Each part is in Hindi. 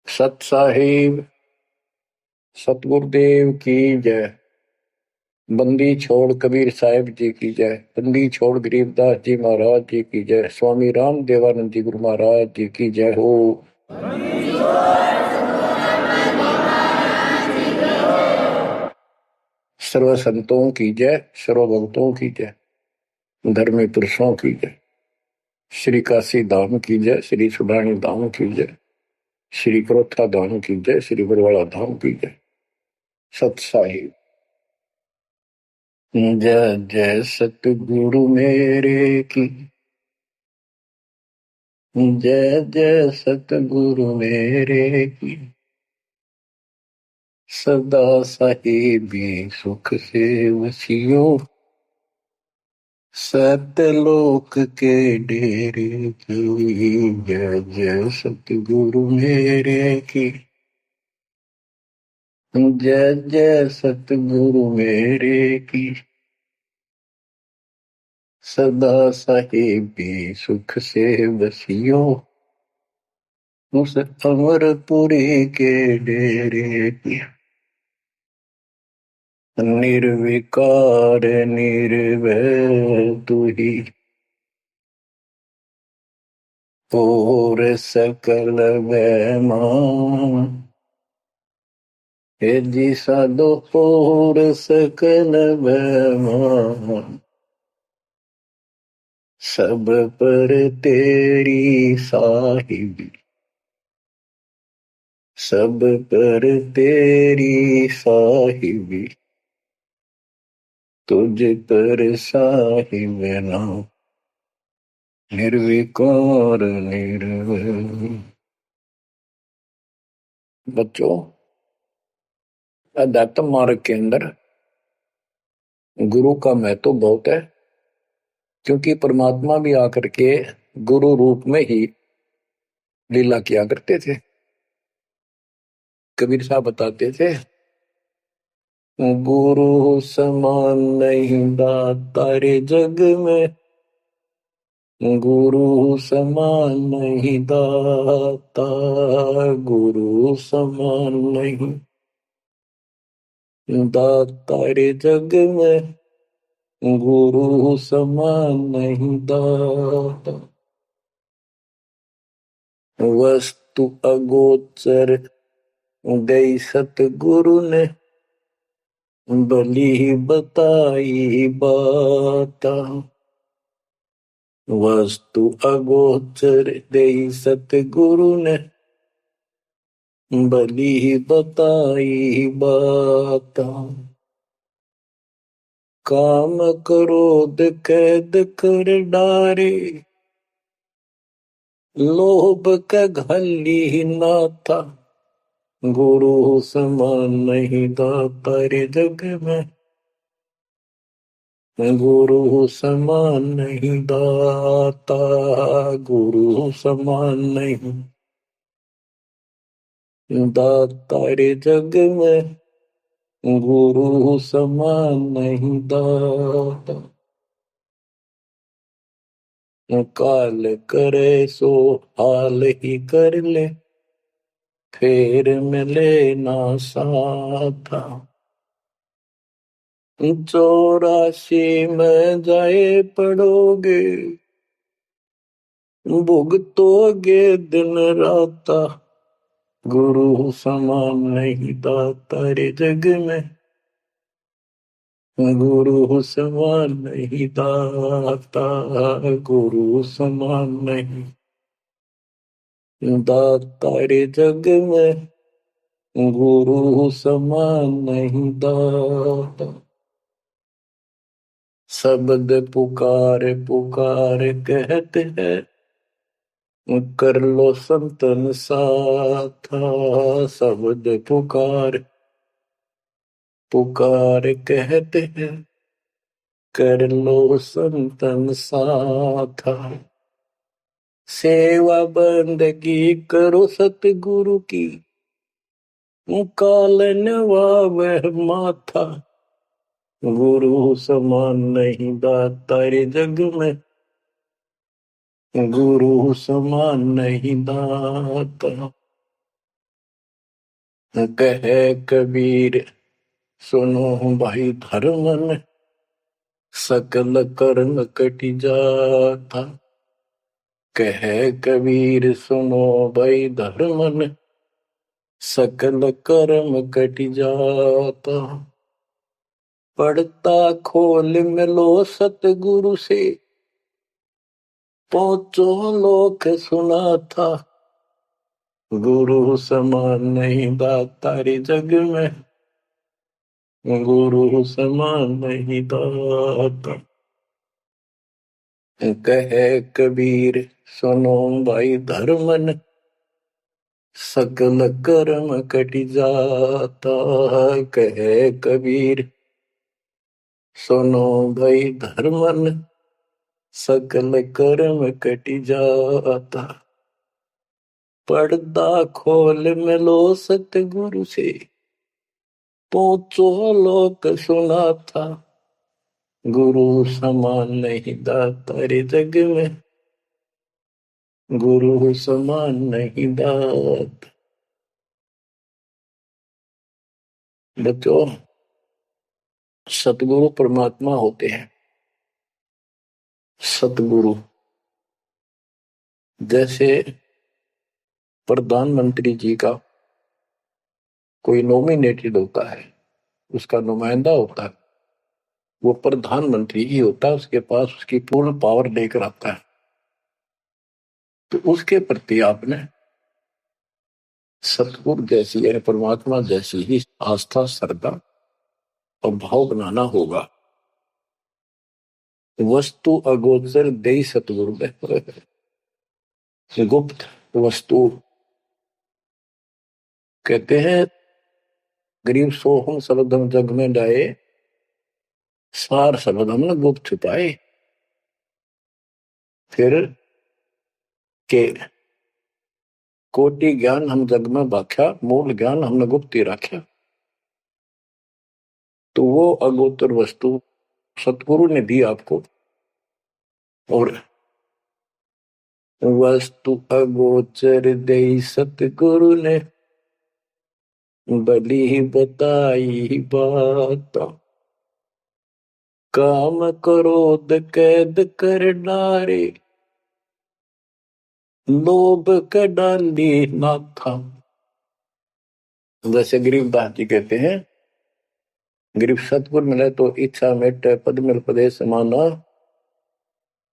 सत साहिब सतगुरुदेव की जय। बंदी छोड़ कबीर साहिब जी की जय। बंदी छोड़ गरीबदास जी महाराज जी की जय। स्वामी राम देवानंद जी गुरु महाराज जी की जय हो। सर्व संतों की जय, सर्व भक्तों की जय, धर्मी पुरुषों की जय। श्री काशी धाम की जय, श्री सुडानी धाम की जय, श्री क्रोथा धाम की जय, श्री बरवाड़ा धाम की जय। सत साहिब जय जय सतगुरु मेरे की जय जय सतगुरु मेरे की। सदा साहिबी सुख से वसियो सतलोक के डेरे की। जय जय सतगुरु मेरे की जय जय सतगुरु मेरे की। सदा साहिबी सुख से वसियो उस अमरपुरी के डेरे की। निर्विकार निर्भय तू ही और सकल वैमान। हे जी साधो और सकल वैमान। सब पर तेरी साहिबी, सब पर तेरी साहिबी, तुझ पर साहिब नाम। निर्विकार निर्भय। बच्चों, अध्यात्म मार्ग के अंदर गुरु का महत्व बहुत है, क्योंकि परमात्मा भी आकर के गुरु रूप में ही लीला किया करते थे। कबीर साहब बताते थे, गुरु समान नहीं दाता रे जग में, गुरु समान नहीं दाता, गुरु समान नहीं दाता रे जग में, गुरु समान नहीं दाता। वस्तु अगोचर गई सतगुरु ने, बली बताई बाता। वस्तु अगोचर गई सतगुरु ने, बली बताई बाता। काम क्रोध कैद कर डारे, लोभ का घली नाथा। गुरु समान नहीं दाता रे जग में, गुरु समान नहीं दाता, गुरु समान नहीं दाता रे जग में, गुरु समान नहीं दाता। काल करे सो हाल ही कर ले, फेर मिले ना साथा। 84 में जाए पड़ोगे, भुगतोगे दिन राता। गुरु समान नहीं दाता रे जग में, गुरु समान नहीं दाता, गुरु समान नहीं दाता रे जग में, गुरु समान नहीं दाता। शब्द पुकार पुकार कहते हैं, कर लो संतन साथा। शब्द पुकार पुकार कहते हैं, कर लो संतन साथा। सेवा बंदगी करो सतगुरु की, काल नवावह माथा। गुरु समान नहीं दाता रे जग में, गुरु समान नहीं दाता। कहे कबीर सुनो भाई धर्मन, सकल कर्म कटि जाता। कहे कबीर सुनो भाई धर्मन, सकल कर्म कटि जाता। पढ़ता खोल मिलो सतगुरु से, पहुंचो लोक सुना था। गुरु समान नहीं दातारी जग में, गुरु समान नहीं दाता। कहे कबीर सुनो भाई धर्मन, सकल कर्म कटि जाता। कहे कबीर सुनो भाई धर्मन, सकल कर्म कटि जाता। पर्दा खोल मिलो सतगुरु से, पहुंचो लोक सुना था। गुरु समान नहीं दातारे जग में, गुरु समान नहीं दात। बच्चों, सतगुरु परमात्मा होते हैं। सतगुरु जैसे प्रधानमंत्री जी का कोई नॉमिनेटेड होता है, उसका नुमाइंदा होता है, वो प्रधानमंत्री ही होता है, उसके पास उसकी पूर्ण पावर लेकर आता है। तो उसके प्रति आपने सतगुरु जैसी यानी परमात्मा जैसी ही आस्था, श्रद्धा और भाव बनाना होगा। वस्तु अगोचर दे सतगुरु गुप्त वस्तु कहते हैं। गरीब सोहम शब्दम जग में डाए, सार शब्दम न गुप्त छुपाए। फिर के कोटि ज्ञान हम जग में बाख्या, मूल ज्ञान हमने गुप्त ही रखा। तो वो अगोचर वस्तु सतगुरु ने दी आपको। और वस्तु अगोचर दे सतगुरु ने, बली बताई बात। काम क्रोध कैद कर डारे, लोभ के डाली ना था। जैसे गरीबदास जी कहते हैं, गरीब सतगुर मिले तो इच्छा मेटे, पद मिल पदे समाना,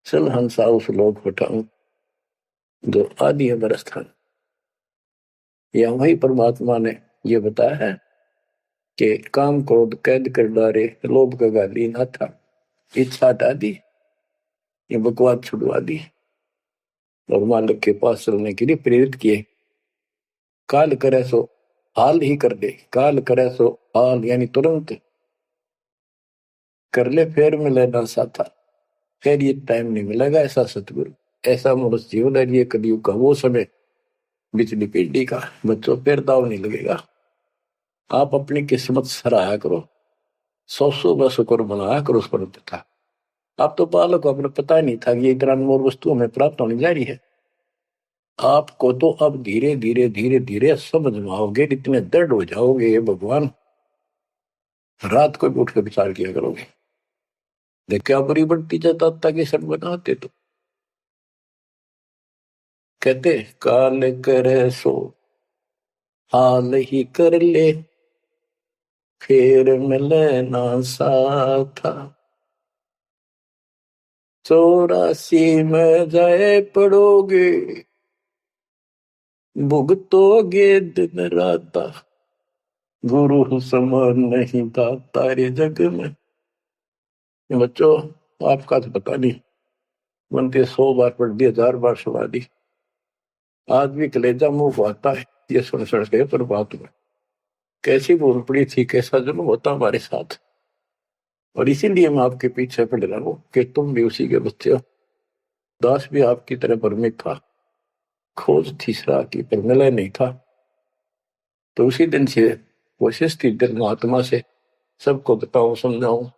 चल हंसा उस लोक उठाऊं जो आदि है बरस्थान। या वही परमात्मा ने ये बताया है कि काम क्रोध कैद कर डारे, लोभ का गाली ना था। इच्छा हटा दी, ये बकवास छुड़वा दी और मालिक के पास चलने के लिए प्रेरित किए। काल करे सो हाल ही कर दे, काल करे सो हाल यानी तुरंत कर ले, फिर मिले ना साथा। फिर ये टाइम नहीं मिलेगा। ऐसा सतगुरु, ऐसा मनुष्य जीवन है। ये कलयुग का वो समय, बिजली पीढ़ी का। बच्चों, फिर दाव नहीं लगेगा। आप अपनी किस्मत सराहा करो, 100 शुक्र बनाया करो उस पर था। आप तो बालक को अपने पता नहीं था कि ये इतना अनमोल वस्तु हमें प्राप्त होने जा रही है। आपको तो अब धीरे धीरे धीरे धीरे समझ में आओगे, इतने दृढ़ हो जाओगे ये भगवान, रात को भी उठ कर विचार किया करोगे। क्या बुरी बढ़ती जाता ताकि सब बनाते। तो कहते काल करे सो हाल ही कर ले, फिर मिले ना साथा। 84 में जाए पड़ोगे, भुगतोगे दिन राता। गुरु समान नहीं था तारे जग में। बच्चों, आपका तो पता नहीं, बनते 100 बार पढ़ दी, 1000 बार सुना दी, आज भी कलेजा मुंह को आता है ये सुन सुन के। पर बात में कैसी भूल पड़ी थी, कैसा जुल्म होता हमारे साथ। और इसीलिए मैं आपके पीछे पड़ रहा हूं कि तुम भी उसी के बच्चे हो। दास भी आपकी तरह भ्रमित था, खोज थी सरा की पर मिला नहीं था। तो उसी दिन से कोशिश थी दिल महात्मा से सबको बताऊं, समझाऊं।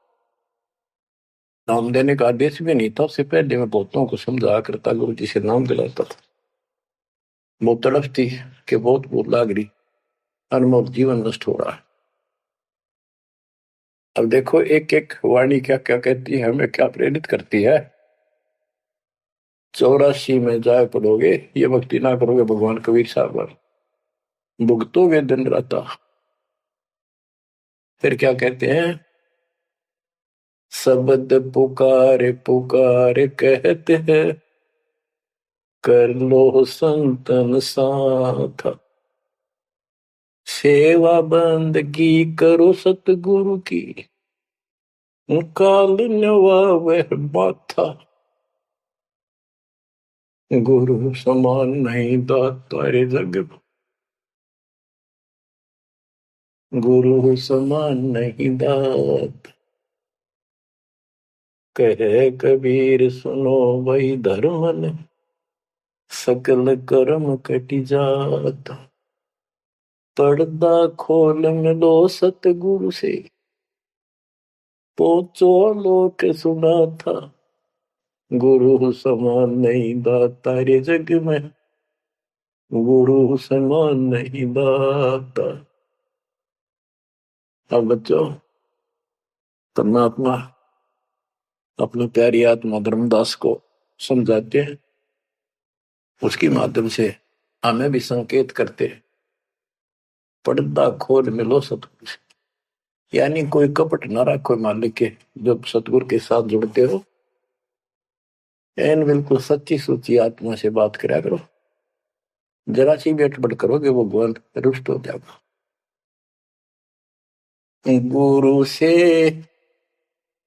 नाम देने का आदेश भी नहीं था। उससे पहले मैं बहुतों को समझाया करता, गुरु जी से नाम दिलाता था। बहुत तड़फ थी कि बहुत भूख लाग रही। अनमोल जीवन नष्ट हो रहा है। अब देखो एक एक वाणी क्या क्या कहती है, हमें क्या प्रेरित करती है। 84 में जाए पड़ोगे, ये भक्ति ना करोगे भगवान कबीर साहब पर, भुगतोगे दिन रात। फिर क्या कहते हैं, शब्द पुकार पुकार कहते हैं, कर लो संतन साथ, सेवा बंदगी करो सतगुरु की, काल नवावे माथा, गुरु समान नहीं दाता रे जग में, गुरु समान नहीं दात। कहे कबीर सुनो वही धर्म ने, सकल कर्म कटि जात, पर्दा खोल मिलो सतगुरु से, पोचो लोक सुना था, गुरु समान नहीं दाता रे जग में, गुरु समान नहीं दाता। अब बच्चों, परमात्मा अपनी प्यारी आत्मा धर्मदास को समझाते हैं, उसके माध्यम से हमें भी संकेत करते हैं, पर्दा खोल मिलो सतगुरु से। यानी कोई कपट ना रखो मालिक के, जब सतगुरु के साथ जुड़ते हो, एन बिल्कुल सच्ची सुची आत्मा से बात करा करो। जरा सी भी अटपट करोगे वो भगवान रुष्ट हो जाएगा। गुरु से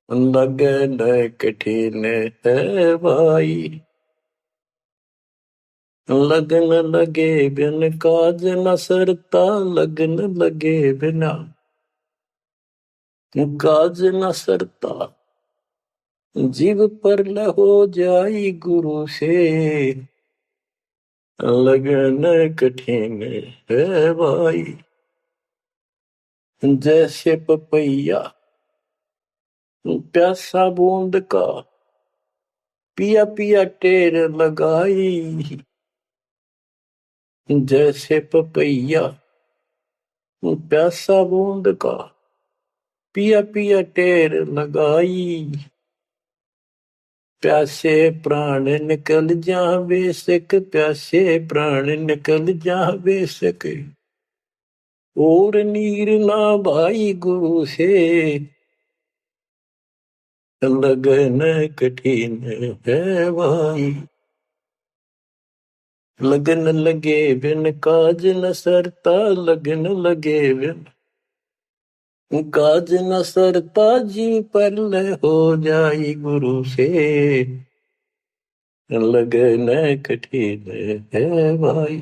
लगन कठिन है भाई, लगन लगे बिन काज न सरता, लगन लगे बिना काज न सरता, जीव पर हो जाई गुरु से, लगन कठिन है भाई। जैसे पपैया प्यासा बूंद का, पिया पिया टेर लगाई, जैसे पपैया प्यासा बूंद का, पिया पिया टेर लगाई, प्यासे प्राण निकल जा बेशक, प्यासे प्राण निकल जा बेशक, और नीर ना भाई गुरु से, लगन कठिन है भाई। लगन लगे बिन काज न सरता, लगन लगे बिन काज न सरता, जी पर हो जाई गुरु से, लगन कठिन है भाई।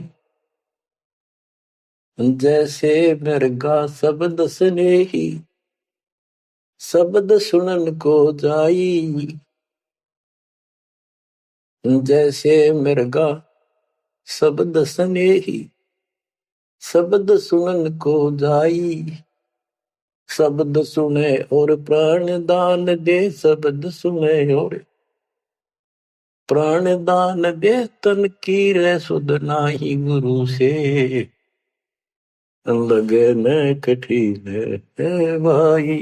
जैसे मृगा शब्द स्नेही, शब्द सुनन को जाई, जैसे मृगा शब्द स्नेही, शब्द सुनन को जाई, शब्द सुने और प्राण दान दे, शब्द सुने और प्राण दान दे, तन की रे सुध नाही गुरु से, लगन कठिन है भाई।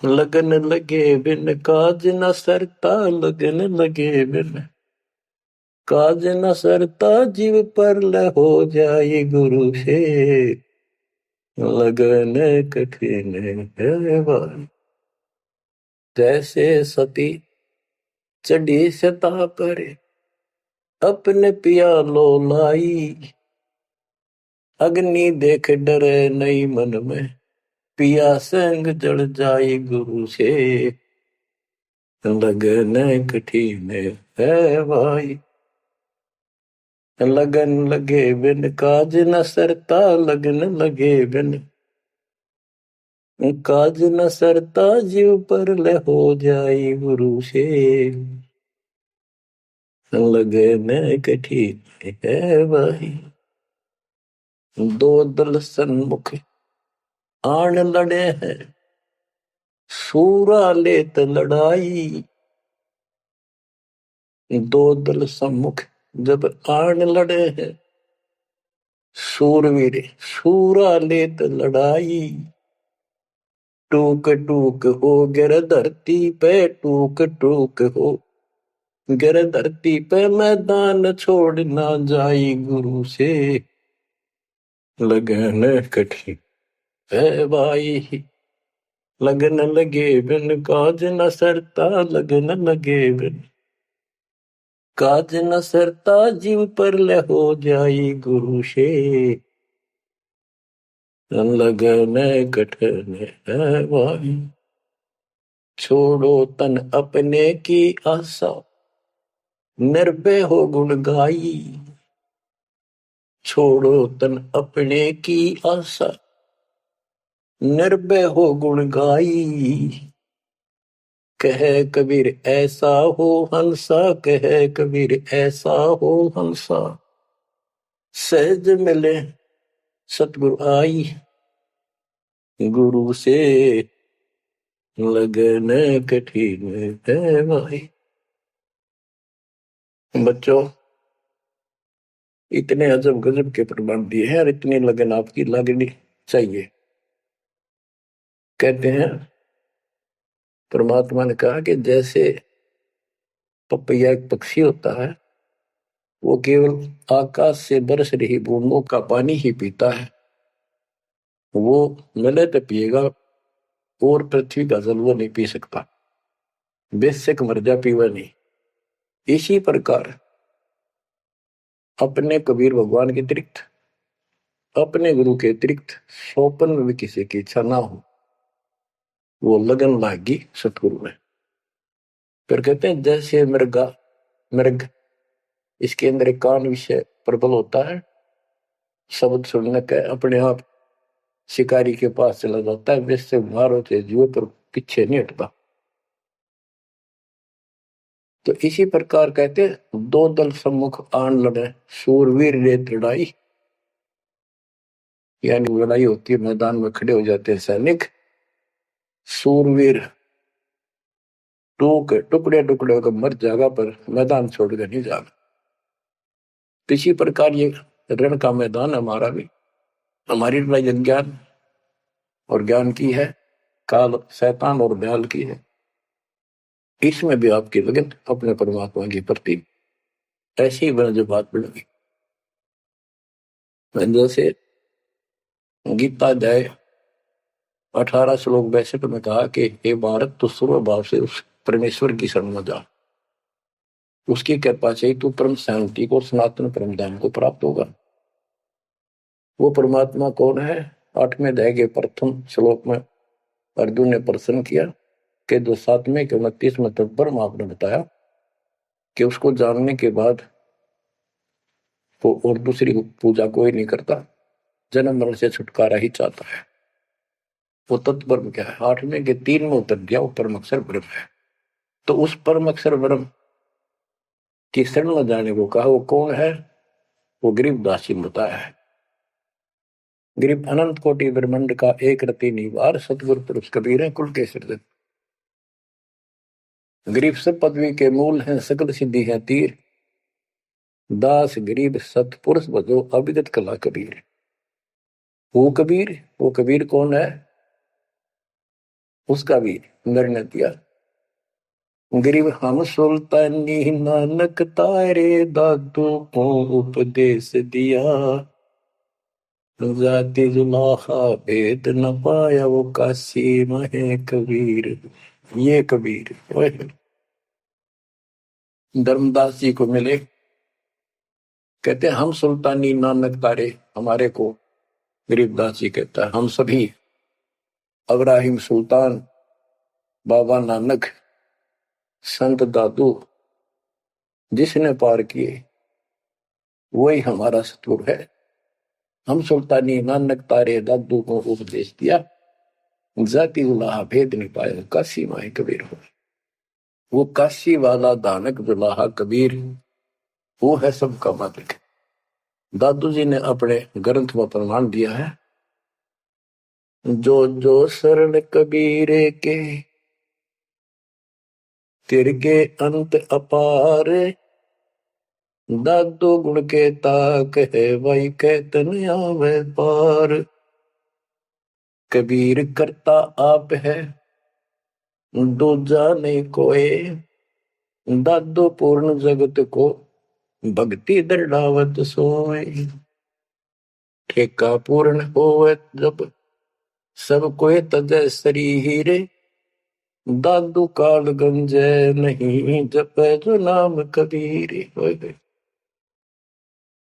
लगन लगे बिन काज न सरता, लगन लगे बिन काज न सरता, जीव पर हो जाए गुरु से, लगन कठिन है भाई। जैसे सती चढ़ी सता पर, अपने पिया लो लाई, अग्नि देख डरे नहीं मन में, पिया संग जड़ जाए गुरु से, लगन कठिन है भाई। लगन लगे बिन काज न सरता, लगन लगे बिन काज न सरता, जीव पर हो जाए गुरु से, लगन कठिन है भाई। दो दल सन्मुख आन लड़े हैं, सूरा लेत लड़ाई, दो दल सम्मुख जब आन लड़े हैं, सूरवीर सूरा लेत लड़ाई, टूक टूक हो गिर धरती पे, टूक टूक हो गिर धरती पे, मैदान छोड़ ना जाई गुरु से, लगन कठिन है भाई। लगन लगे बिन काज न सरता, लगन लगे बिन काज न सरता, जीव पर ले हो जाई गुरु से, लगन कठिन है भाई। छोड़ो तन अपने की आशा, निर्भय हो गुण गाई, छोड़ो तन अपने की आशा, निर्भय हो गुण गाई। कहे कबीर ऐसा हो हंसा, कहे कबीर ऐसा हो हंसा, सहज मिले सतगुरु आई, गुरु से लगन कठिन है भाई। बच्चों, इतने अजब गजब के प्रमाण दिए हैं और इतनी लगन आपकी लगनी चाहिए। कहते हैं परमात्मा ने कहा कि जैसे पपैया एक पक्षी होता है, वो केवल आकाश से बरस रही बूंदों का पानी ही पीता है, वो मिले तो पिएगा, और पृथ्वी का जल वो नहीं पी सकता, बेशक मर जा पीवा नहीं। इसी प्रकार अपने कबीर भगवान के अतिरिक्त, अपने गुरु के अतिरिक्त सोपन में भी किसी की इच्छा ना हो, वो लगन लागी सतगुरु में। फिर कहते हैं जैसे मृग इसके अंदर एक कान विषय प्रबल होता है, शब्द सुनने का अपने आप शिकारी के पास चला जाता है, वैसे मारो थे जीव पर पीछे नहीं हटता। तो इसी प्रकार कहते दो दल सम्मुख आन लड़े, सूरवीर रेत लड़ाई, यानी लड़ाई होती है, मैदान में खड़े हो जाते हैं सैनिक, सूरवीर टुकड़े टुकड़े होकर मर जाएगा पर मैदान छोड़कर नहीं जाएगा। इसी प्रकार ये रण का मैदान हमारा भी, हमारी लड़ाई अज्ञान और ज्ञान की है, काल शैतान और दयाल की है। इसमें भी आपकी लगन अपने परमात्मा की प्रति ऐसी ही बना जो बात बढ़ेगी। जैसे गीता अध्याय 18 श्लोक 62 में कहा कि हे भारत, तू सर्व भाव से उस परमेश्वर की शरण में जा, उसकी कृपा से तू परम शांति को, सनातन परम धाम को प्राप्त होगा। वो परमात्मा कौन है? 8वें अध्याय के प्रथम श्लोक में अर्जुन ने प्रश्न किया कि जो 7वें के 29वें तक ब्रह्म आपने बताया कि उसको जानने के बाद वो और दूसरी पूजा कोई नहीं करता, जन्म मरण से छुटकारा ही चाहता है। वो तत्ब्रह्म क्या है? 8वें के 3 में उत्तर दिया, वो परम अक्षर ब्रह्म है। तो उस परम अक्षर ब्रह्म की शरण में जाने को कहा, वो कौन है? वो गरीबदास जी बताया है। गरीब अनंत कोटि ब्रह्मांड का एक रति निवार, सतगुरु पुरुष कबीर है कुल के सिरजन। गरीब सब पदवी के मूल हैं, सकल सिद्धि है तीर, दास गरीब सतपुरुष भजो, अविगत कला कबीर। वो कबीर कौन है? उसका भी निर्णय दिया, गरीब हम सुल्तानी नानक तारे, दादू को उपदेश दिया, जाति जुलाहा भेद न पाया, वो काशी महे कबीर। ये कबीर धर्मदास जी को मिले, कहते हम सुल्तानी नानक तारे, हमारे को गरीबदास जी कहता है हम सभी अब्राहिम सुल्तान, बाबा नानक, संत दादू जिसने पार किए वही हमारा सतगुरु है। हम सुल्तानी नानक तारे, दादू को उपदेश दिया, जाति उलाहा भेद नहीं पाया, काशी माए कबीर हो। वो काशी वाला दानक दुलाहा कबीर, वो है सबका मालिक। दादू जी ने अपने ग्रंथ में प्रमाण दिया है, जो जो शरण कबीरे के, तिरके अंत अपार, दादो गुण के ताक है वही कहतन आवे पार। कबीर करता आप है दूजा नहीं कोई। दादो पूर्ण जगत को भक्ति दृढ़ावत सोए। ठेका पूर्ण होवे जब सब कोई तजय शरीर। दादू काल गंजे नहीं जपे जो नाम कबीर।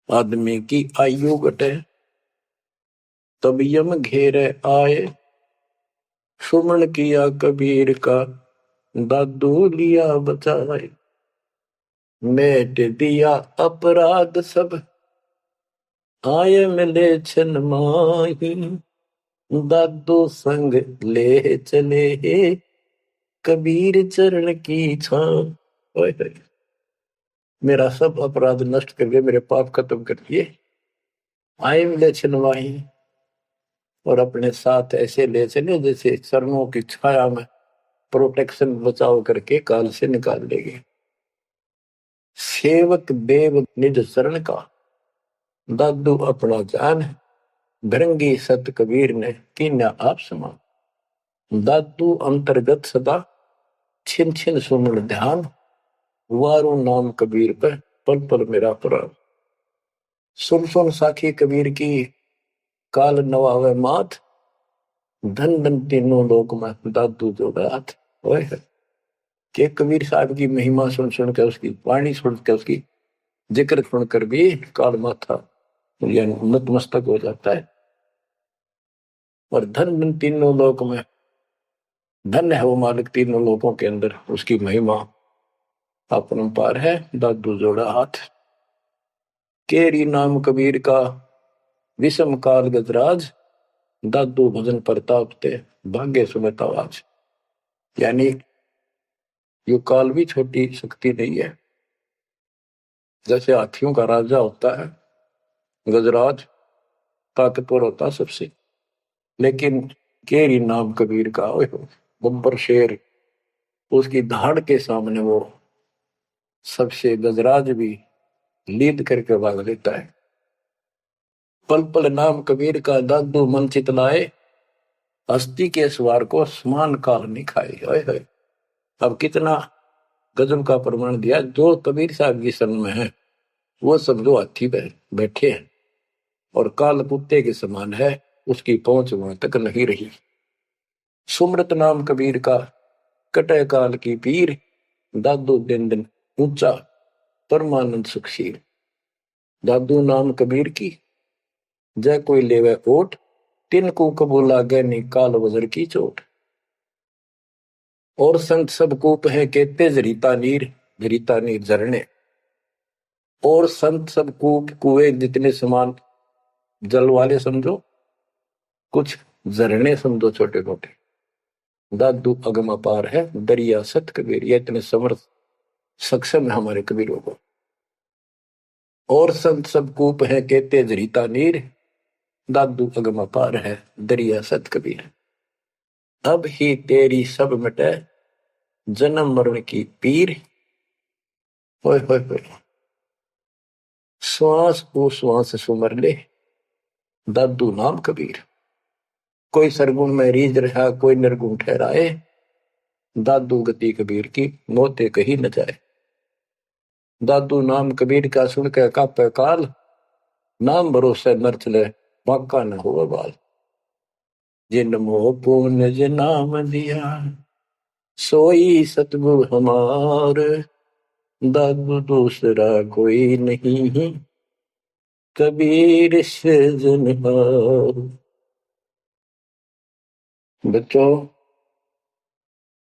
आदमी की आयु घटे तब यम घेरे आए। सुमन किया कबीर का दादू लिया बचाए। मेट दिया अपराध सब आए मिले छन माही। दादू संग ले चले कबीर चरण की छां। मेरा सब अपराध नष्ट कर दिए, मेरे पाप खत्म कर दिए। आए मिले छन माही और अपने साथ ऐसे ले चले जैसे चरणों की छाया में प्रोटेक्शन बचाव करके काल से निकाल लेंगे। सेवक देव निज शरण का दादू अपना जान। भृंगी सत कबीर ने कीन्या आप समान। दादू अंतर्गत सदा छिन छिन सुमन ध्यान। वारू नाम कबीर पर पल पल मेरा प्राण। सुन सुन साखी कबीर की काल नवावे मात। धन धन तीनों लोक में दादू जोड़ा हाथ। के कबीर साहब की महिमा सुन सुन के उसकी वाणी सुन के उसकी जिक्र सुनकर भी काल माथा यानी नतमस्तक हो जाता है। और धन धन तीनों लोक में धन है वो मालिक तीनों लोकों के अंदर उसकी महिमा अपरंपार है। दादू जोड़ा हाथ। केरी नाम कबीर का विषम काल गजराज। दादू भजन प्रताप ते भाग्य सुमित आवाज। यानी यो काल भी छोटी शक्ति नहीं है। जैसे हाथियों का राजा होता है गजराज, ताकतवर होता सबसे, लेकिन केरी नाम कबीर का बब्बर शेर उसकी धाड़ के सामने वो सबसे गजराज भी लीद करके भाग लेता है। पल पल नाम कबीर का दादू मन चितलाए। हस्ती के सवार को समान काल नहीं खाए। अब कितना गजब का प्रमाण दिया। जो कबीर साहब की शरण में है वो समझो हाथी पे बैठे हैं और काल कुत्ते के समान है, उसकी पहुंच वहां तक नहीं रही। सुमरत नाम कबीर का कटे काल की पीर। दादू दिन दिन ऊंचा परमानंद सुखशील। दादू नाम कबीर की जय कोई लेवे ओट। तिनको कबूल लागे निकाल वजर की चोट। और संत सब कूप है कहते जरीता नीर झरने। और संत सब कूप कुएं जितने समान जल वाले समझो, कुछ झरने समझो छोटे मोटे। दादू अगम अपार है दरिया सत कबीर। ये इतने समर्थ सक्षम है हमारे कबीरों को। और संत सब कूप है कहते जरीता नीर। दादू अगम अपार है दरिया सत कबीर। अब ही तेरी सब मिटे जन्म मरण की पीर। होए होए होए। श्वास को श्वास सुमर ले दादू नाम कबीर। कोई सरगुण में रीझ रहा कोई निर्गुण ठहराए। दादू गति कबीर की मोते कहीं न जाए। दादू नाम कबीर का सुन के कापे काल। नाम भरोसे नर चले बाका न हो बाल। जिन मोह पूर्ण जिन नाम दिया सोई सतगुरु हमार। दादू दूसरा कोई नहीं कबीर से जनहार। बच्चों,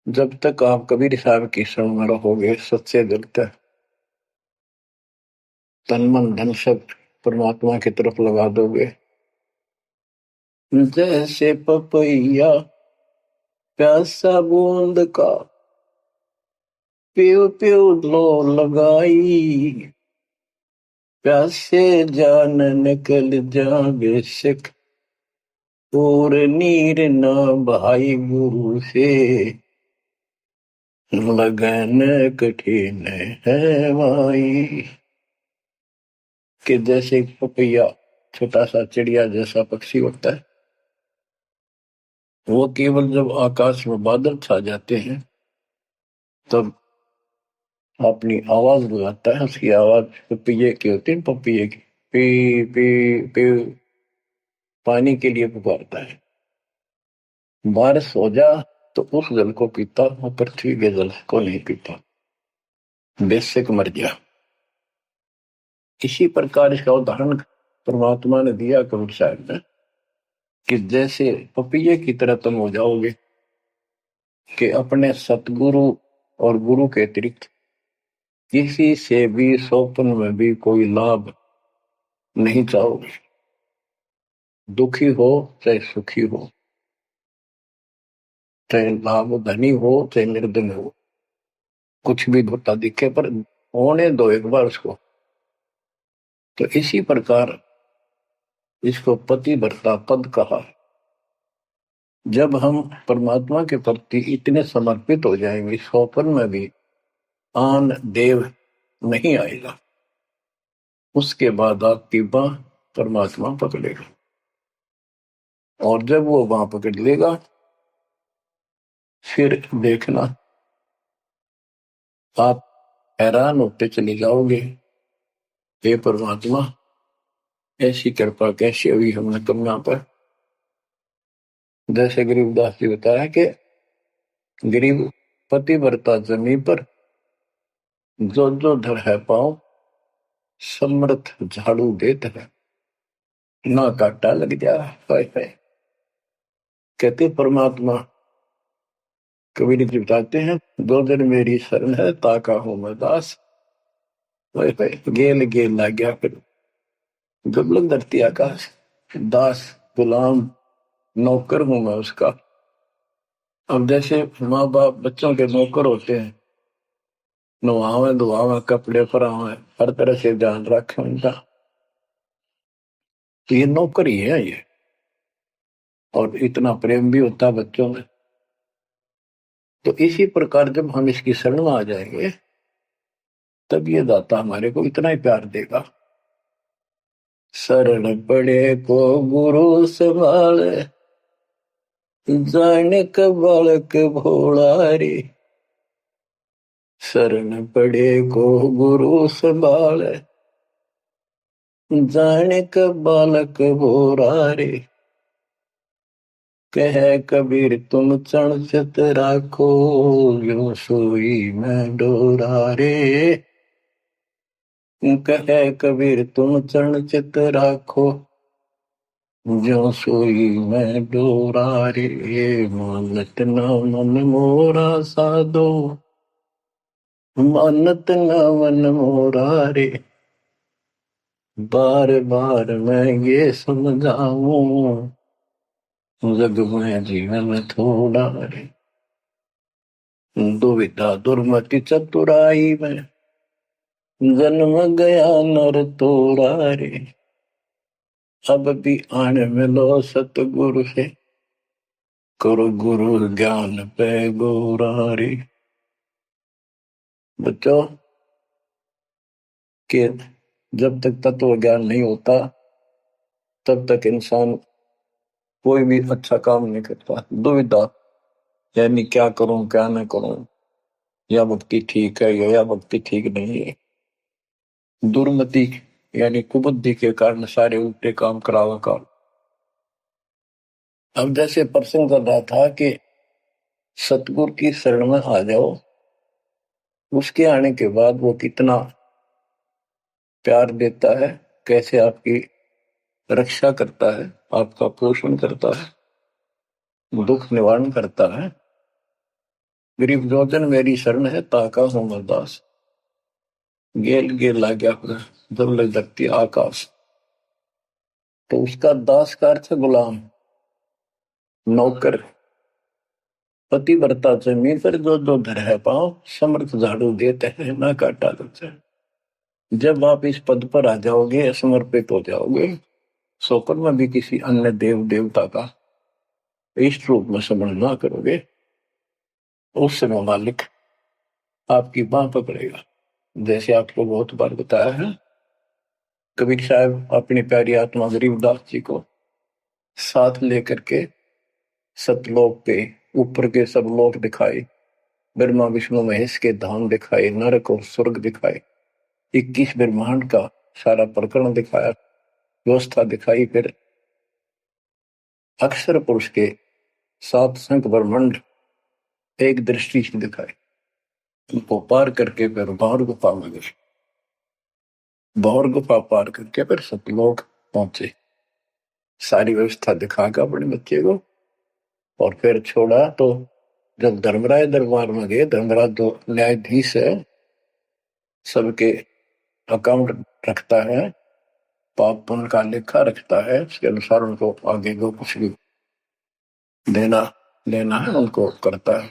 जब तक आप कबीर साहब की शरण में रहोगे सच्चे दिल से तन मन धन सब परमात्मा की तरफ लगा दोगे। जैसे पपैया प्यासा बूंद का प्यो प्यो लो लगाई। प्यासे जान निकल जागे सिख और नीर न भाई गुरु से। लगन कठिन है भाई। कि जैसे एक पपैया छोटा सा चिड़िया जैसा पक्षी होता है, वो केवल जब आकाश में बादल छा जाते हैं तब अपनी आवाज लगाता है। उसकी आवाज पपैये की होती है, पपैये की, पी पी पी, पानी के लिए पुकारता है। बारिश हो जा तो उस जल को पीता, वो पृथ्वी के जल को नहीं पीता, बेशक मर गया। इसी प्रकार इसका उदाहरण परमात्मा ने दिया कबीर साहब ने कि जैसे पपैये की तरह तुम हो जाओगे कि अपने सतगुरु और गुरु के अतिरिक्त किसी से भी स्वप्न में भी कोई लाभ नहीं चाहोगे। दुखी हो चाहे सुखी हो, चाहे लाभ धनी हो चाहे निर्धन हो, कुछ भी होता दिखे पर होने दो एक बार उसको। तो इसी प्रकार इसको पतिव्रता पद कहा। जब हम परमात्मा के प्रति इतने समर्पित हो जाएंगे, स्वप्न में भी आन देव नहीं आएगा, उसके बाद आपकी बाह परमात्मा पकड़ेगा। और जब वो बाह पकड़ लेगा फिर देखना आप हैरान होते चले जाओगे, हे परमात्मा ऐसी कृपा कैसे हुई हमने तुम यहाँ पर। जैसे गरीबदास जी बताया कि गरीब पतिव्रता जमी पर जो जो धर है पाओ, समर्थ झाड़ू देत है, ना काटा लग जा। कहते परमात्मा कबीर जी बताते हैं, दो दिन मेरी शरण है ताका हूं मैं दास। गेल गेल ला गया फिर गबलक धरती आकाश, दास गुलाम नौकर हूं मैं उसका। अब जैसे माँ बाप बच्चों के नौकर होते हैं, नवावे धुआवे कपड़े परावे हर तरह से ध्यान रखे उनका, तो ये नौकर ही है ये। और इतना प्रेम भी होता है बच्चों में। तो इसी प्रकार जब हम इसकी शरण में आ जाएंगे तब ये दाता हमारे को इतना ही प्यार देगा। शरण पड़े को गुरु संभाले, जाने का बालक भोला रे। शरण पड़े को गुरु संभाले, जाने का बालक भोला रे। कह कबीर तुम चरण चित राखो, यो सोई मैं डोरा रे। कह कबीर तुम चरण चित राखो, जो सोई मैं डोरा रे। मानत न मन मोरा साधो, मानत न मन मोरा रे। बार बार मैं ये समझाऊं, जग में जीवन थोड़ा रे। दुविधा दुर्मति चतुराई में, जन्म गया नर तोड़ा रे। अब भी आन मिलो सतगुरु से, करो गुरु ज्ञान पे गोरा रे। बच्चों के जब तक तत्व ज्ञान नहीं होता तब तक इंसान कोई भी अच्छा काम नहीं करता। दुविधा यानी क्या करूं क्या न करूं, या भक्ति ठीक है या भक्ति ठीक नहीं है। दुर्मति यानी कुबुद्धि के कारण सारे उल्टे काम करावा काम। अब जैसे प्रसंग कर रहा था कि सतगुरु की शरण में आ जाओ, उसके आने के बाद वो कितना प्यार देता है, कैसे आपकी रक्षा करता है, आपका पोषण करता है, दुख निवारण करता है। गरीब जोजन मेरी शरण है ताका हूं मैं दास, गेल गेल ला गया जब लग धरती आकाश। तो उसका दास का अर्थ है गुलाम, नौकर। पतिव्रता जमीन पर जो जो धर है पाओ, समर्थ झाड़ू देते हैं ना काटा लगता है। जब आप इस पद पर आ जाओगे, समर्पित हो जाओगे, सोकर में भी किसी अन्य देव देवता का इष्ट रूप में समझ ना करोगे, उस समय मालिक आपकी बाह पकड़ेगा। जैसे आपको बहुत बार बताया है कबीर साहब अपनी प्यारी आत्मा गरीबदास जी को साथ लेकर के सतलोक पे ऊपर के सब लोक दिखाए, ब्रह्मा विष्णु महेश के धाम दिखाए, नरक और स्वर्ग दिखाए, 21 ब्रह्मांड का सारा प्रकरण दिखाया, व्यवस्था दिखाई। फिर अक्षर पुरुष के 7 संख ब्रह्मांड एक दृष्टि से दिखाए। उनको पार करके फिर भौर गुफा में गए, भौर गुफा पार करके फिर सतलोक पहुंचे, सारी व्यवस्था दिखाकर अपने बच्चे को और फिर छोड़ा। तो जब धर्मराय दरबार में गए, धर्मराज जो न्यायाधीश है, सबके अकाउंट रखता है, पाप पुण्य का लेखा रखता है, उसके अनुसार उनको आगे जो कुछ भी देना लेना है उनको करता है।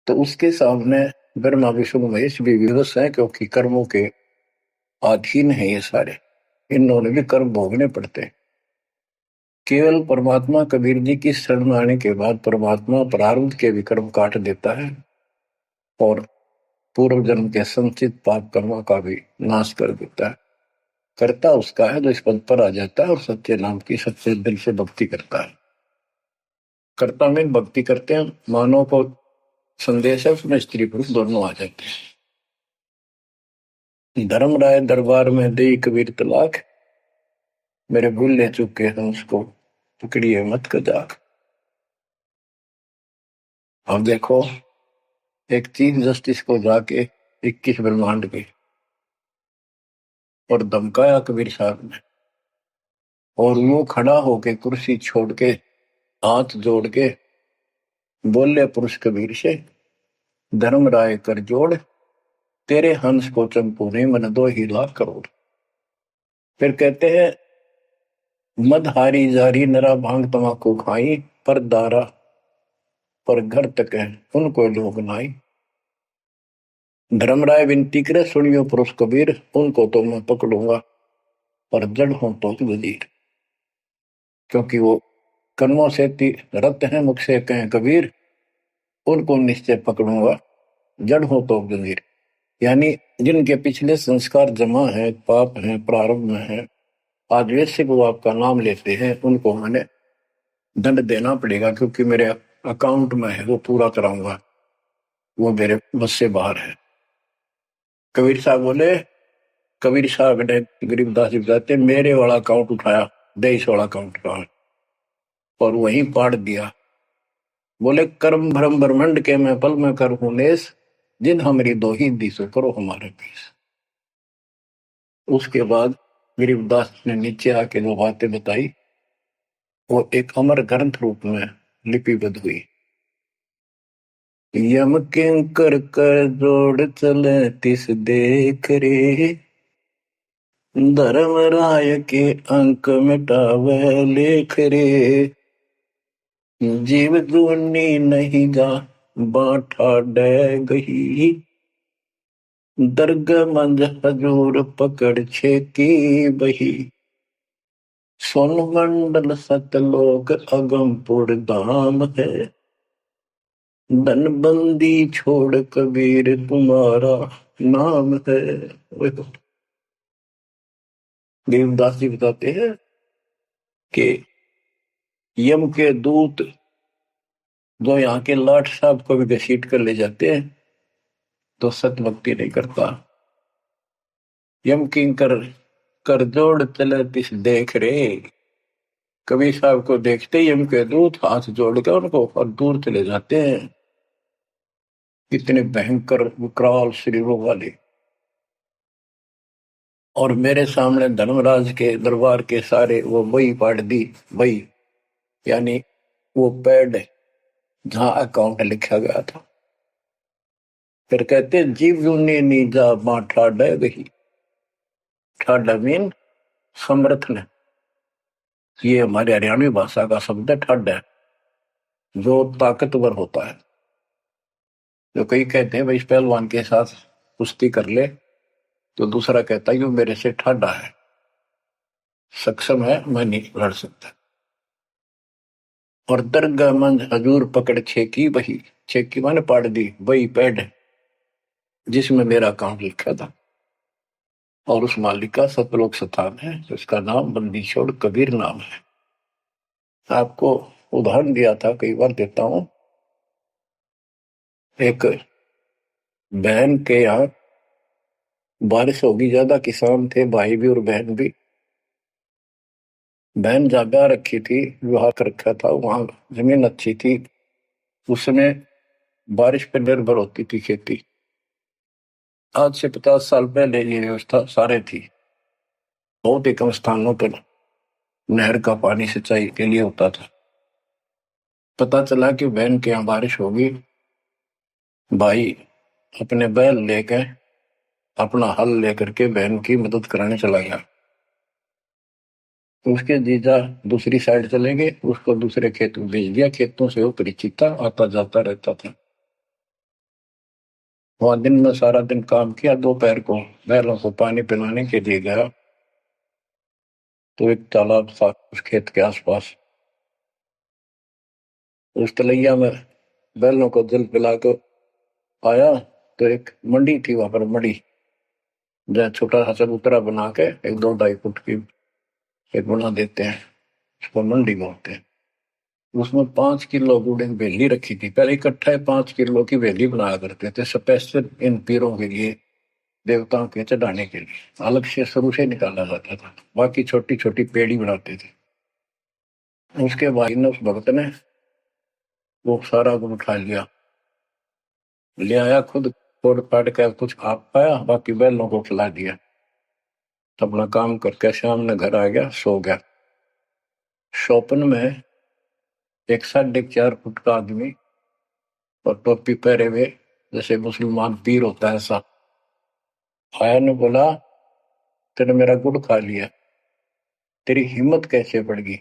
तो उसके सामने ब्रह्मा विष्णु महेश भी विवश है, क्योंकि कर्मों के अधीन है ये सारे, इन्होंने भी कर्म भोगने पड़ते हैं। केवल परमात्मा कबीर जी की शरण में आने के बाद परमात्मा प्रारब्ध के भी कर्म काट देता है और पूर्व जन्म के संचित पाप कर्मों का भी नाश कर देता है। करता उसका है जो इस पद पर आ जाता है और सच्चे नाम की सच्चे दिल से भक्ति करता है। कर्ता में भक्ति करते हैं, मानव को संदेश है, उसमें स्त्री पुरुष दोनों आ जाते हैं। धर्मराय दरबार में दे कबीर तलाक, मेरे भूल ले चुके हैं उसको पकड़िए मत कजाक। अब देखो, एक चीफ जस्टिस को जाके 21 ब्रह्मांड के और धमकाया कबीर साहब ने, और वो खड़ा होके कुर्सी छोड़ के हाथ जोड़ के बोले पुरुष कबीर से, धर्मराय कर जोड़, तेरे हंस को चंपू ने मन 2 लाख करोड़। फिर कहते हैं, मदहारी जारी नरा भांग तमाकू खाई, पर दारा पर घर तक है उनको लोग नाई। धर्मराय विनती करे, सुनियो पुरुष कबीर, उनको तो मैं पकड़ूंगा पर जड़ हो तो वजीर। क्योंकि वो कर्मों से रत है, मुख से कहें कबीर, उनको निश्चय पकड़ूंगा, जड़ हो तो वजीर। यानी जिनके पिछले संस्कार जमा है, पाप है, प्रारंभ में है, आज वैसे वो आपका नाम लेते हैं, उनको मैंने दंड देना पड़ेगा, क्योंकि मेरे अकाउंट में है, वो पूरा कराऊंगा, वो मेरे बस से बाहर है। कबीर साहब बोले, कबीर साहब ने गरीबदास जी बताते, मेरे वाला अकाउंट उठाया, देश वाला अकाउंट का, और वहीं पाड़ दिया। बोले, कर्म भ्रम ब्रह्मंड के मैं पल में कर हूं नेस, जिन हमारी दो ही दिशो करो हमारे पीस। उसके बाद गरीबदास ने नीचे आके जो बातें बताई, वो एक अमर ग्रंथ रूप में लिपिबद्ध हुई। यम किंकर कर जोड़ चले तिस देख रे, धर्म राय के अंक मिटावे लेख रे, जीव जूनी नहीं जा बाठा डे गही, दर्ग मंज हजूर पकड़ छे की बही, सोन मंडल सतलोक अगमपुर धाम है, धनबंदी छोड़ कबीर तुम्हारा नाम है। देवदास जी बताते हैं कि यम के दूत जो यहाँ के लाट साहब को भी घसीट कर ले जाते हैं तो सत भक्ति नहीं करता। यम किंकर कर जोड़ चले तिस देख रे, कबीर साहब को देखते यम के दूत हाथ जोड़ कर उनको और दूर चले जाते हैं। इतने भयंकर विकराल शरीरों वाले, और मेरे सामने धर्मराज के दरबार के सारे वो बही पाट दी। बही यानी वो पैड जहां अकाउंट लिखा गया था। फिर कहते, जीव जूनी नीजा मां ठाडा गही, ठाडा मीन समर्थ ने, ये हमारे हरियाणवी भाषा का शब्द है ठाडा, जो ताकतवर होता है। जो कई कहते हैं भाई इस पहलवान के साथ कुश्ती कर ले, तो दूसरा कहता है ये मेरे से ठाडा है, सक्षम है, मैं नहीं लड़ सकता। और दरगाह मंज हजूर पकड़ छेकी बही, छेकी माने पाड़ दी, बही पैड जिसमें मेरा अकाउंट लिखा था। और उस मालिक का सतलोक स्थान है, उसका नाम बंदी छोड़ कबीर नाम है। आपको उदाहरण दिया था, कई बार देता हूं। एक बहन के यहाँ बारिश होगी ज्यादा, किसान थे भाई भी और बहन भी। बहन जागा रखी थी, विवाह कर रखा था, वहां जमीन अच्छी थी, उसमें बारिश पर निर्भर होती थी खेती। आज से 50 साल पहले ये व्यवस्था सारे थी। बहुत ही कम स्थानों पर नहर का पानी सिंचाई के लिए होता था। पता चला कि बहन के यहाँ बारिश होगी, भाई अपने बैल लेकर, अपना हल लेकर के बहन की मदद कराने चला गया। उसके जीजा दूसरी साइड चले गए, उसको दूसरे खेत में भेज दिया। खेतों से वो परिचित था, आता जाता रहता था। वहां दिन में सारा दिन काम किया। दोपहर को बैलों को पानी पिलाने के लिए गया, तो एक तालाब था उस खेत के आसपास। उस तलैया में बैलों को जल पिला कर आया, तो एक मंडी थी वहां पर, मंडी जहाँ छोटा सा चबूतरा बना के एक 2-2.5 फुट की एक बना देते हैं, उसको मंडी बोलते हैं। उसमें 5 किलो गुड़ की बेली रखी थी। पहले इकट्ठा 5 किलो की बेली बनाया करते थे, स्पेशल इन पीरों के लिए, देवताओं के चढ़ाने के लिए अलग से शुरू से निकाला जाता था। बाकी छोटी छोटी पेड़ी बनाते थे। उसके बाद उस भक्त ने वो सारा गुड़ उठा लिया, ले आया, खुद तोड़ पाड़ कर कुछ आप पाया, बाकी बैलों को खिला दिया। अपना काम करके शाम में घर आ गया, सो गया। स्वप्न में एक 4.5 फुट का आदमी और टोपी पहरे हुए, जैसे मुसलमान पीर होता है ऐसा, आया ने बोला, तेने मेरा गुड़ खा लिया, तेरी हिम्मत कैसे बढ़ गई?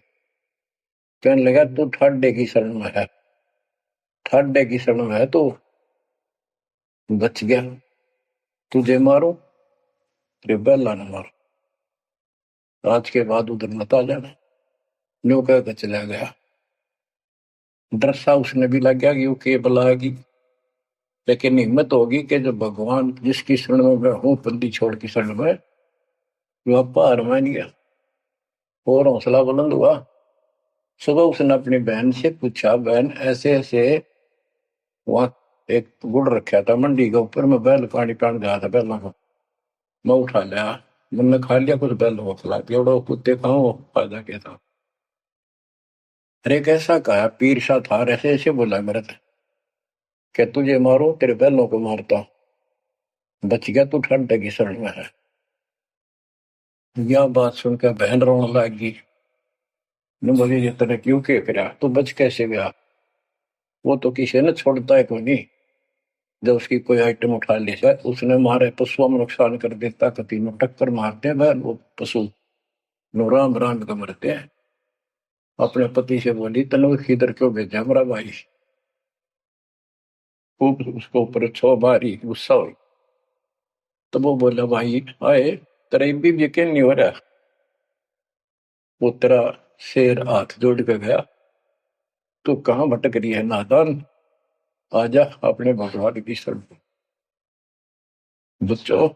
कहने लगा, तू ठाड्डे की शरण में है, ठाड्डे की शरण में है तो बच गया, तुझे मारो, तेरे बैला न मारो, आज के बाद उधर मत आ जाना। न्यू कहकर चला गया। डर सा उसने भी लग गया कि वो के बलागी, लेकिन हिम्मत होगी कि जब भगवान जिसकी शरण में मैं हूं, बंदी छोड़ की शरण में, वो हार मान गया और हौसला बुलंद हुआ। सुबह उसने अपनी बहन से पूछा, बहन ऐसे ऐसे वहां एक गुड़ रखा था मंडी के ऊपर, मैं बैल पानी पान गया था, बैलों को मैं उठा लिया, मैंने खा लिया, कुछ बैलों को खिला दिया, और कुत्ते खाओ, फायदा क्या था? अरे कैसा कहा, पीर सा था, ऐसे ऐसे बोला मेरे से, क्या तुझे मारो, तेरे बैलों को मारता, बच गया, तू ठंडे की शरण में है। यह बात सुनकर बहन रोने लगी। ने बोली, ये तेरे क्यों के फिरा, तू बच कैसे गया? वो तो किसी ने छोड़ता है कोई नहीं, जब उसकी कोई आइटम उठा ली जाए, उसने हमारे पशुओं में नुकसान कर देता, कति में टक्कर मारते हैं वो पशु, नो राम राम का मरते हैं। अपने पति से बोली, तनु इधर क्यों भेजा हमारा भाई? खूब उसको ऊपर छो भारी गुस्सा हुई। तो वो बोला, भाई आए, तेरा भी यकीन नहीं हो रहा? वो तेरा शेर हाथ जोड़ के गया, तू कहाँ भटक रही है नादान, आजा अपने भगवान की शरण। बच्चों,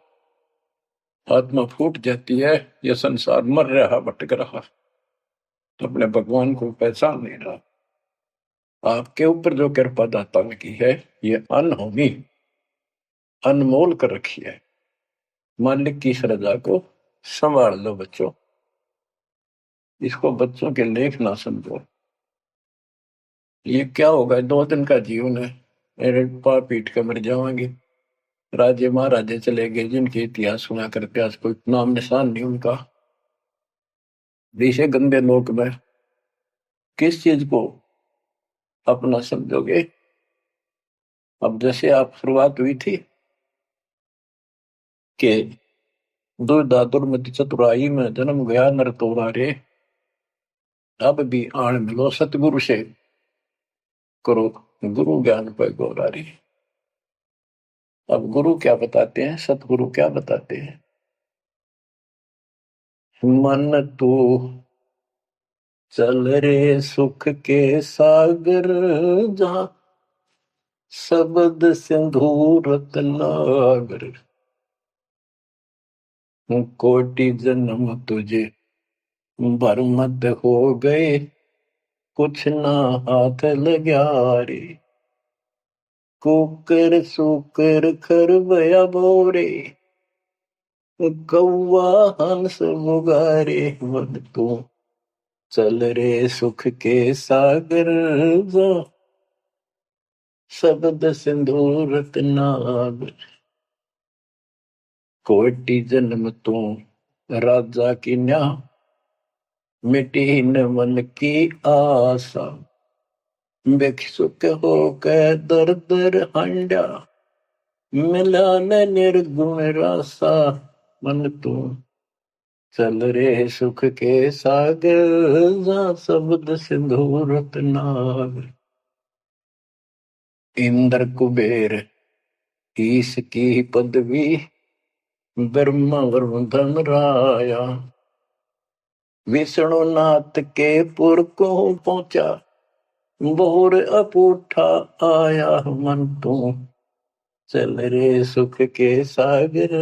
आत्मा फूट जाती है, यह संसार मर रहा, भटक रहा, तो अपने भगवान को पहचान नहीं रहा। आपके ऊपर जो कृपा दाता ने की है, ये अनहोनी, अनमोल कर रखी है। मालिक की श्रद्धा को संभाल लो बच्चों, इसको बच्चों के लेख ना समझो। ये क्या होगा, 2 दिन का जीवन है, मेरे पा पीट के मर जावांगे। राजे महाराजे चले गए, जिनके इतिहास सुना करते, आज कोई नाम निशान नहीं उनका। इसे गंदे लोक में किस चीज को अपना समझोगे? अब जैसे आप शुरुआत हुई थी कि दुर्दादुर मति चतुराई में जन्म गया नर तोरा रे, अब भी आण मिलो सतगुरु से, करो गुरु ज्ञान पर गौरारी। अब गुरु क्या बताते हैं, सतगुरु क्या बताते हैं? मन तू चल रे सुख के सागर, जहां शब्द सिंधु रतनागर, कोटि जन्म तुझे बरमद हो गए, कुछ ना हाथ लग्या रे। कुकर सुकर खरबया बोरे, कौवा हंस बुगारे। वद तू चल रे सुख के सागर, जा शब्द सिंधु रत्नागर। कोटि जन्म तू राजा की न्या, मिटी न मन की आशा। भिक्षुक होकर दर दर हंडा, मिला न निर्गुण रासा। मन तू चल रे सुख के सागर, जा शब्द सिंधु रत्नागर। इंद्र कुबेर ईश की पदवी, ब्रह्मा वरुण धन राया। विष्णु नाथ के पुर को पहुंचा, बोर अपूठा आया। मन तू चल रे सुख के सागर,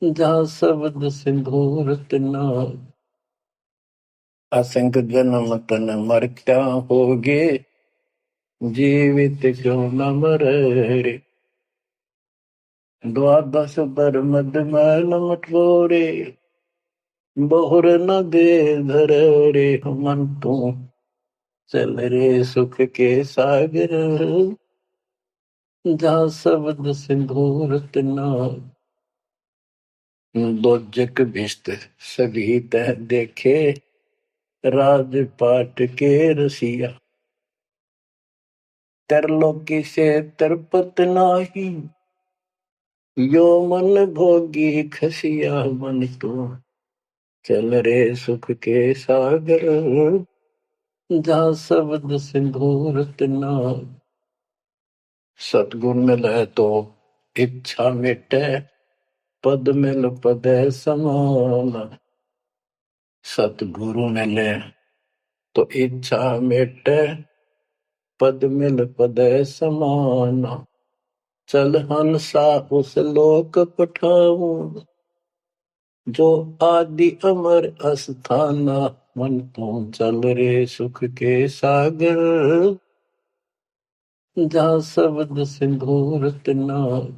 जा शब्द सिंधु रत्नागर। असंख जन्म तन मर क्या होगे, जीवित क्यों न मरे रे। द्वादश बर मद मैल मटोरे, बहुर न दे धर रे। मन तू चल रे सुख के सागर, जा शब्द सिंधु रत्नागर। दोजक भिष्ट सभी तह देखे, राजपाट के रसिया। तरलोकी से तरपत नाही, यो मन भोगी खसिया। मन तू चल रे सुख के सागर, जा शब्द सिंधु रत्नागर। सतगुण मिले तो इच्छा मिटे, पद मिल पद समाना। सतगुरु मिले तो इच्छा मिटे, पद मिल पद समाना। चल हंसा उस लोक पठाऊं, जो आदि अमर अस्थाना। मन तू चल रे सुख के सागर, जा शब्द सिंधु रत्नागर।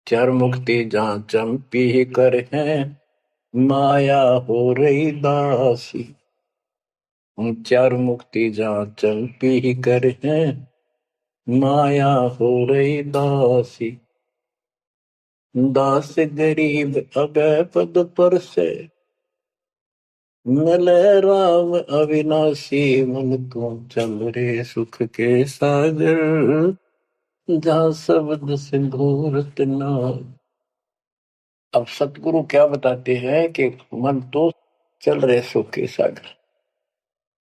चार मुक्ति जहाँ चंपी कर है, माया हो रही दासी। चार मुक्ति जहाँ चंपी कर है, माया हो रही दासी। दास गरीब अगय पद पर से, मिले राम अविनाशी। मन तू चल रे सुख के सागर, जा शब्द सिंधु रत्नागर। अब सतगुरु क्या बताते हैं कि मन तो चल रहे सुख के सागर,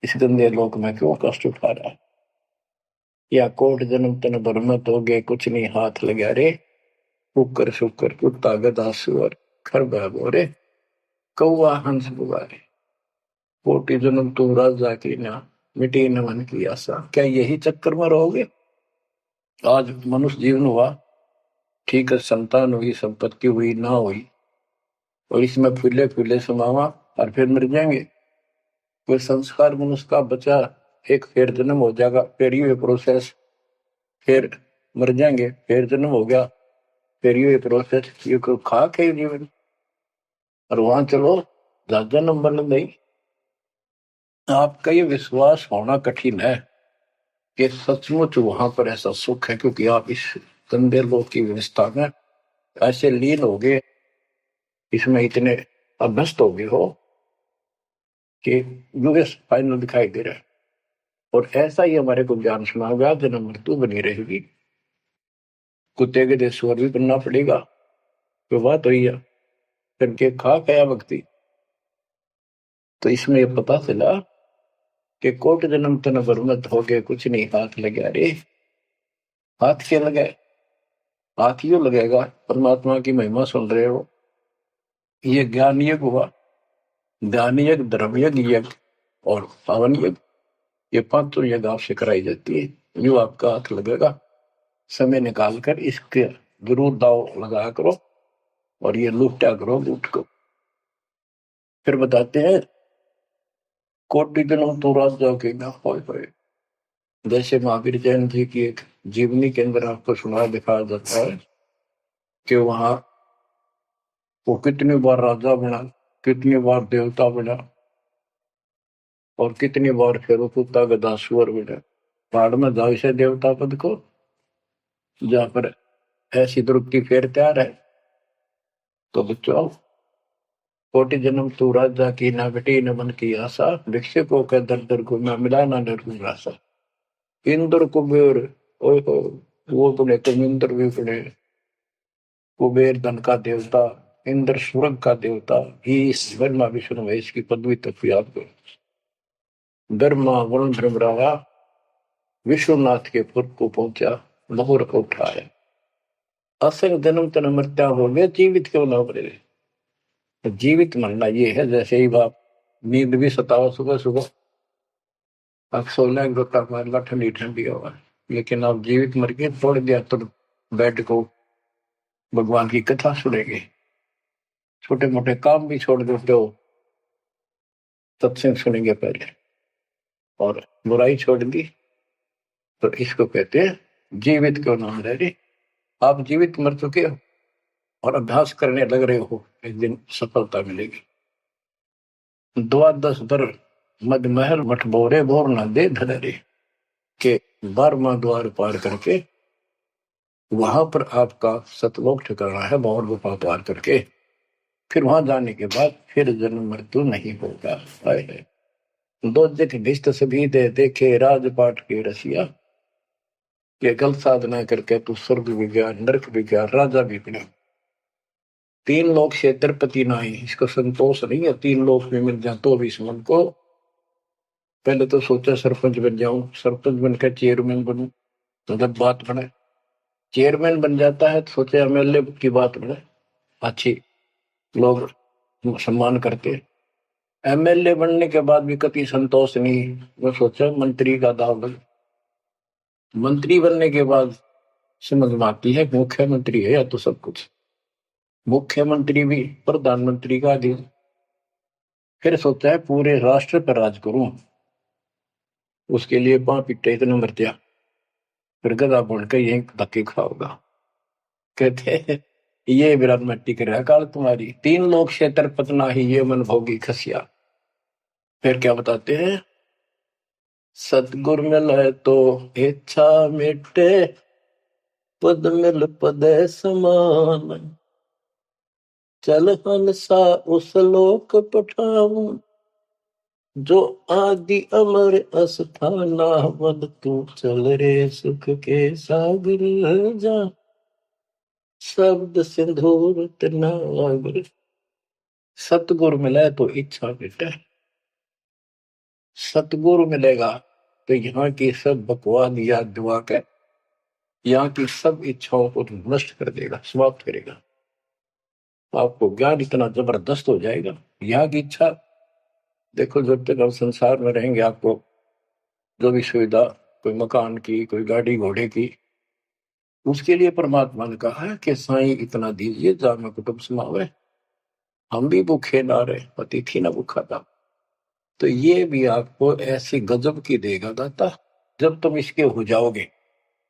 इस गंदे लोक में क्यों कष्ट उठा रहा है। या कोट जन्म तन बरमत हो गए, कुछ नहीं हाथ लगा रे। कुकर शुकर कुत्ता गधा सुअर खरबा बोरे, कौवा हंस बुगारे। कोटि जन्म तू राजा की ना, मिटी न मन की आशा। क्या यही चक्कर में रहोगे। आज मनुष्य जीवन हुआ, ठीक है, संतान हुई, संपत्ति हुई ना हुई, और इसमें फूले फूले समावा और फिर मर जाएंगे। कोई संस्कार मनुष्य का बचा, एक फिर जन्म हो जाएगा, फिर ये प्रोसेस, फिर मर जाएंगे, फिर जन्म हो गया, फिर ये प्रोसेस। ये कोई खाक है जीवन। और वहां चलो राजा नंबर नहीं। आपका ये विश्वास होना कठिन है कि सचमुच वहां पर ऐसा सुख है, क्योंकि आप इस गंदे लोक की व्यवस्था में ऐसे लीन हो गए, इसमें इतने अभ्यस्त हो गए हो कि यूएस फाइनल दिखाई दे रहा है। और ऐसा ही हमारे को ज्ञान सुना गया, जन्म मृत्यु बनी रहेगी। कुत्ते के देश स्वर भी बनना पड़ेगा। तो बात हुई है, फिर के खा गया भक्ति। तो इसमें यह पता चला कि कोट जन्म तन बरमत हो गए, कुछ नहीं हाथ लगा रे। हाथ क्या लगाए, हाथ यूं लगेगा, परमात्मा की महिमा सुन रहे हो। ये ज्ञान यज्ञ हुआ, ज्ञान यज्ञ, धर्म यज्ञ, यज्ञ और पावन यज्ञ, ये पांचों यज्ञ आपसे कराई जाती है। जो आपका हाथ लगेगा, समय निकाल कर इसके जरूर दाव लगाया करो। और ये लूटा करो लूट को। फिर बताते हैं कोटि जन्म तो राजा के ना होए। जैसे महावीर जैन जी की एक जीवनी के अंदर आपको सुना दिखाया जाता है कि वहां वो कितनी बार राजा बना, कितनी बार देवता बना, और कितनी बार फिर कुत्ता गधा सुअर बना। पहाड़ में जाओ से देवता पद को, जहां पर ऐसी द्रुपति फेर तैयार है। तो बच्चों, कोटि जन्म तू राजा की ना बेटी न मन की आशा, भिक्षुकों के दर दर को ना मिला ना निर्गुण राशा। इंद्र कुबेर, ओहो, वो बने तो इंद्र भी बने। कुबेर धन का देवता, इंद्र स्वर्ग का देवता, ईश ब्रह्मा विष्णु महेश की पदवी तक याद करो। ब्रह्मा वरुण धर्मरावा विश्वनाथ के पुर को पहुंचा, मोहर को उठाया। असंग जन्म तन मृत्या हो गया, जीवित क्यों ना मरे। तो जीवित मरना ये है, जैसे ही बाप नींद भी सतावा सुबह सुबह, अब सोलह गोता मारना ठंडी ठंडी हवा, लेकिन आप जीवित मर के छोड़ दिया तो बेड को भगवान की कथा सुनेंगे। छोटे मोटे काम भी छोड़ देते हो, सत्संग सुनेंगे पहले, और बुराई छोड़ दी तो इसको कहते हैं जीवित क्यों ना मरे रे। आप जीवित मर चुके हो और अभ्यास करने लग रहे हो, एक दिन सफलता मिलेगी। द्वादश दर मद महल मठ बोरे बोर न दे धरे के 12वां द्वार पार करके वहां पर आपका सतलोक ठिकाना है, मोहर गुफा पार करके फिर वहां जाने के बाद फिर जन्म मृत्यु नहीं होगा। है दो दिख भिष्ट सभी दे देखे राजपाट के रसिया, ये गलत साधना करके तू स्वर्ग भी गया, नरक भी गया, राजा भी बना। 3 लोक से तिरपति नाही, इसको संतोष नहीं है। 3 लोक में मिल जाए तो भी इस मन को, पहले तो सोचा सरपंच बन जाऊं, सरपंच बनकर चेयरमैन बनूं, तो जब बात बने चेयरमैन बन जाता है तो सोचे एमएलए की बात बने, अच्छी लोग सम्मान करते। एमएलए बनने के बाद भी कभी संतोष नहीं, वो सोचा मंत्री का दाव लगे। मंत्री बनने के बाद समझ में आती है मुख्यमंत्री है या तो सब कुछ, मुख्यमंत्री भी प्रधानमंत्री का अधीन। फिर सोचा है पूरे राष्ट्र पर राज करूं, उसके लिए पांव पिट्टे इतने मर दिया, फिर गधा बनकर यही धक्के खाओगा। कहते हैं ये विराट मट्टी कर काल तुम्हारी, 3 लोक से तरपतना ही ये मन भोगी खसिया। फिर क्या बताते हैं, सतगुर मिले तो इच्छा मिटे, पद मिल पद समान, चल हंसा उस लोक पठाऊं, जो आदि अमर अस्थाना, मन तू चल रे सुख के सागर जा, शब्द सिंदूर तनागर। सतगुरु मिले तो इच्छा मिटे, सतगुरु मिलेगा तो यहाँ की सब बकवाद याद दिवा के यहाँ की सब इच्छाओं को नष्ट कर देगा, समाप्त करेगा। आपको ज्ञान इतना जबरदस्त हो जाएगा। यहाँ की इच्छा देखो, जब तक हम संसार में रहेंगे आपको जो भी सुविधा, कोई मकान की, कोई गाड़ी घोड़े की, उसके लिए परमात्मा ने कहा है कि साईं इतना दीजिए जा में कुटुंब समावे। हम भी भूखे ना रहे, अतिथि ना भूखा था। तो ये भी आपको ऐसी गजब की देगा दाता, जब तुम इसके हो जाओगे,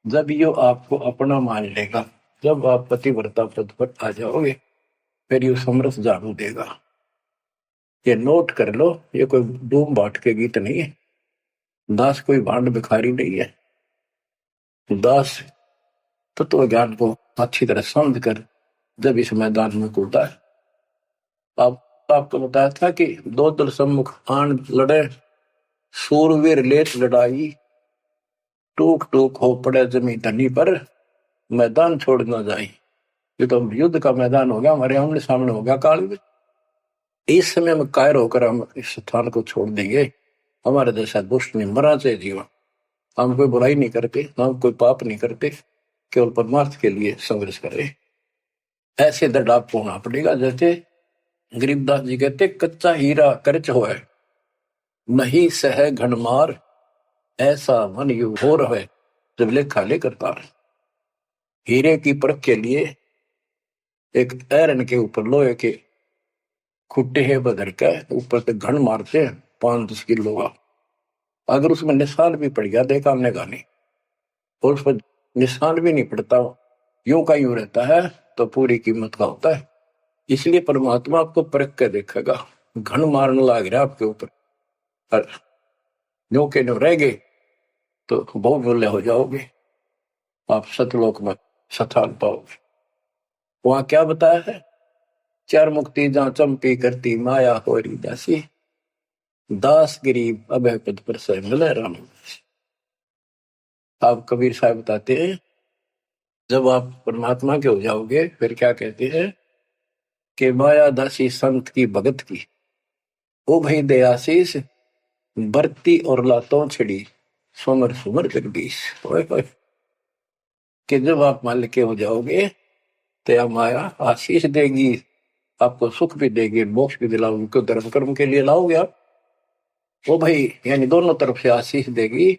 जब ये आपको अपना मान लेगा, जब आप पतिव्रता पद पर आ जाओगे, फिर ये समरस झाड़ू देगा। ये नोट कर लो, ये कोई डूम बाट के गीत नहीं है। दास कोई भांड भिखारी नहीं है। दास तत्व ज्ञान को अच्छी तरह समझ कर जब इस मैदान में कूदा है। आपको बताया था कि 2 दल सम्मुख आन लड़े, सूरवीर लेत लड़ाई, टूक टूक हो पड़े जमी धनी पर, मैदान छोड़ ना जाए। ये तो युद्ध का मैदान हो गया, हमारे आमने सामने हो गया काल में। इस समय में कायर होकर हम इस स्थान को छोड़ देंगे। हमारे जैसा दुष्ट नहीं मरा चाहे जीवन, हम कोई बुराई नहीं करते, हम कोई पाप नहीं करते, केवल परमार्थ के लिए संघर्ष करें। ऐसे दृढ़ आपको होना पड़ेगा। जैसे गरीबदास जी कहते, कच्चा हीरा करच हो है, नहीं सह घनमार, ऐसा मन यू हो रहे जब लेखा लेकर तार। हीरे की परख के लिए एक ऐरन के ऊपर लोहे के खुट्टे है बदर का, ऊपर से घन मारते हैं 5-10 किलो का। अगर उसमें निशान भी पड़ गया देखा हमने गाने, और उस पर निशान भी नहीं पड़ता, यूं का यूं रहता है, तो पूरी कीमत का होता है। इसलिए परमात्मा आपको परख कर देखेगा। घन मारने लग रहा आपके ऊपर, और न्यो के न्यो रह गए तो बहुत मूल्य हो जाओगे, आप सतलोक में स्थान पाओगे। वहां क्या बताया है? चार मुक्ति जहां चंपी करती माया होरी दासी, दास गरीब अभय पद पर से मिले राम। आप कबीर साहब बताते हैं, जब आप परमात्मा के हो जाओगे फिर क्या कहते हैं कि माया दासी संत की भगत की, ओ भाई दयाशीष बरती और लातों छिड़ी, सुमर सुमर जगदीश। ओए होए, कि जब आप मान के हो जाओगे तो यह माया आशीष देगी, आपको सुख भी देगी, मोक्ष भी दिलाओगे, धर्म कर्म के लिए लाओगे आप। ओ भाई यानी दोनों तरफ से आशीष देगी,